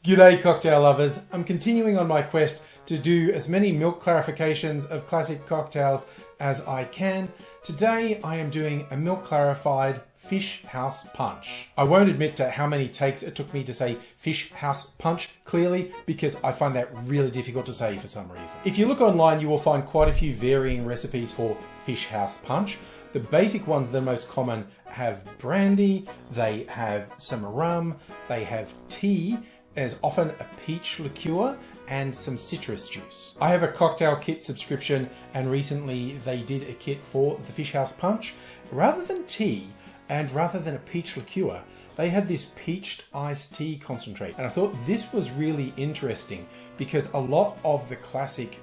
G'day cocktail lovers, I'm continuing on my quest to do as many milk clarifications of classic cocktails as I can. Today I am doing a milk clarified fish house punch. I won't admit to how many takes it took me to say fish house punch clearly because I find that really difficult to say for some reason. If you look online you will find quite a few varying recipes for fish house punch. The basic ones that are most common have brandy, they have some rum, they have tea, there's often a peach liqueur and some citrus juice. I have a cocktail kit subscription and recently they did a kit for the fish house punch. Rather than tea and rather than a peach liqueur, they had this peached iced tea concentrate. And I thought this was really interesting because a lot of the classic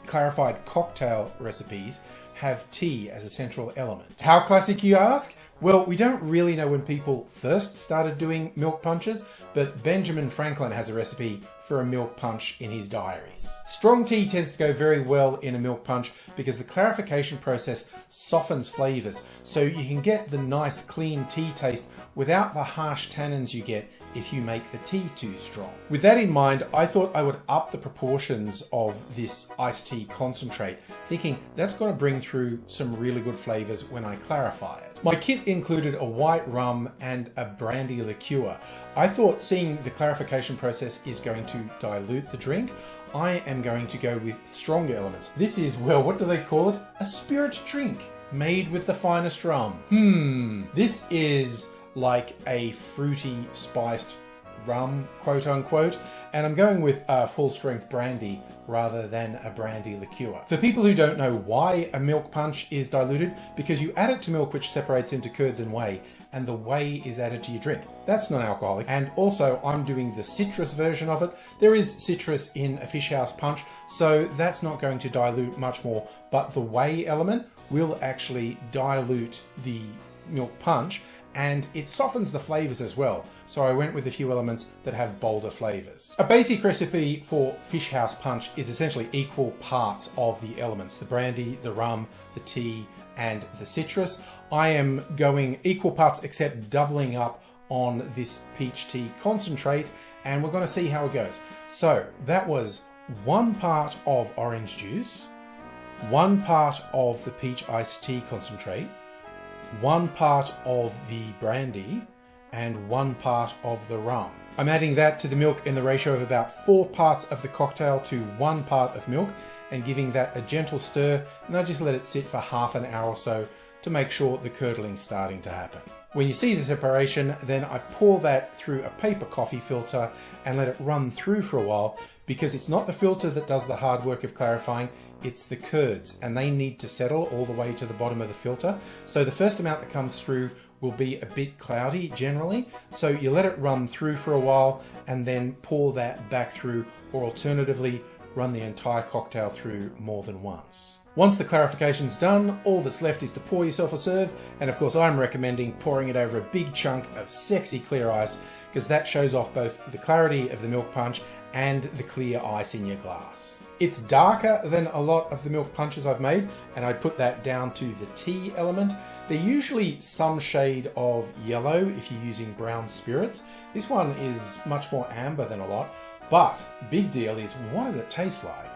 clarified cocktail recipes have tea as a central element. How classic, you ask? Well, we don't really know when people first started doing milk punches, but Benjamin Franklin has a recipe for a milk punch in his diaries. Strong tea tends to go very well in a milk punch because the clarification process softens flavors, so you can get the nice clean tea taste without the harsh tannins you get if you make the tea too strong. With that in mind, I thought I would up the proportions of this iced tea concentrate, thinking that's going to bring through some really good flavors when I clarify it. My kit included a white rum and a brandy liqueur. I thought seeing the clarification process is going to dilute the drink, I am going to go with stronger elements. This is, well, what do they call it? A spirit drink made with the finest rum. This is like a fruity spiced rum, quote unquote, and I'm going with a full strength brandy rather than a brandy liqueur. For people who don't know why a milk punch is diluted, because you add it to milk which separates into curds and whey, and the whey is added to your drink. That's non-alcoholic. And also I'm doing the citrus version of it. There is citrus in a fish house punch, so that's not going to dilute much more, but the whey element will actually dilute the milk punch and it softens the flavors as well. So I went with a few elements that have bolder flavors. A basic recipe for fish house punch is essentially equal parts of the elements, the brandy, the rum, the tea, and the citrus. I am going equal parts except doubling up on this peach tea concentrate, and we're going to see how it goes. So that was 1 part of orange juice, 1 part of the peach iced tea concentrate, 1 part of the brandy, and 1 part of the rum. I'm adding that to the milk in the ratio of about 4 parts of the cocktail to 1 part of milk and giving that a gentle stir, and I just let it sit for half an hour or so to make sure the curdling's starting to happen. When you see the separation, then I pour that through a paper coffee filter and let it run through for a while, because it's not the filter that does the hard work of clarifying, it's the curds, and they need to settle all the way to the bottom of the filter. So the first amount that comes through will be a bit cloudy generally, so you let it run through for a while and then pour that back through, or alternatively run the entire cocktail through more than once. Once the clarification's done, all that's left is to pour yourself a serve, and of course I'm recommending pouring it over a big chunk of sexy clear ice, because that shows off both the clarity of the milk punch and the clear ice in your glass. It's darker than a lot of the milk punches I've made, and I put that down to the tea element. They're usually some shade of yellow if you're using brown spirits. This one is much more amber than a lot, but the big deal is, what does it taste like?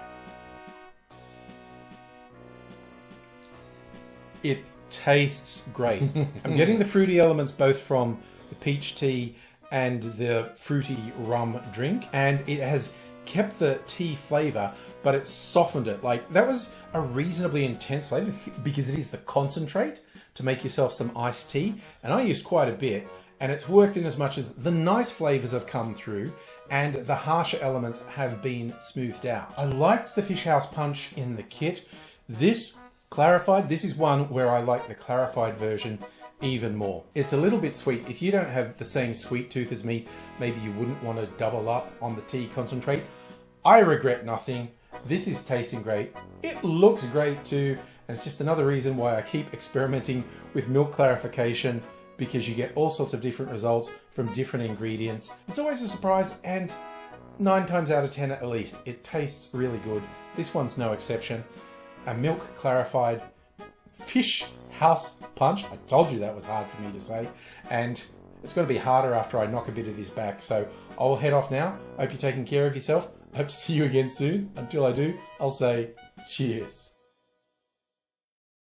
It tastes great. I'm getting the fruity elements both from the peach tea and the fruity rum drink, and it has kept the tea flavor, but it's softened it. Like, that was a reasonably intense flavor because it is the concentrate to make yourself some iced tea, and I used quite a bit, and it's worked in as much as the nice flavors have come through and the harsher elements have been smoothed out. I liked the fish house punch in the kit. This clarified, this is one where I like the clarified version even more. It's a little bit sweet. If you don't have the same sweet tooth as me, maybe you wouldn't want to double up on the tea concentrate. I regret nothing. This is tasting great. It looks great too, and it's just another reason why I keep experimenting with milk clarification, because you get all sorts of different results from different ingredients. It's always a surprise, and 9 times out of 10 at least, it tastes really good. This one's no exception. A milk clarified fish house punch. I told you that was hard for me to say, and it's going to be harder after I knock a bit of this back, so I'll head off now. I hope you're taking care of yourself. I hope to see you again soon. Until I do, I'll say cheers.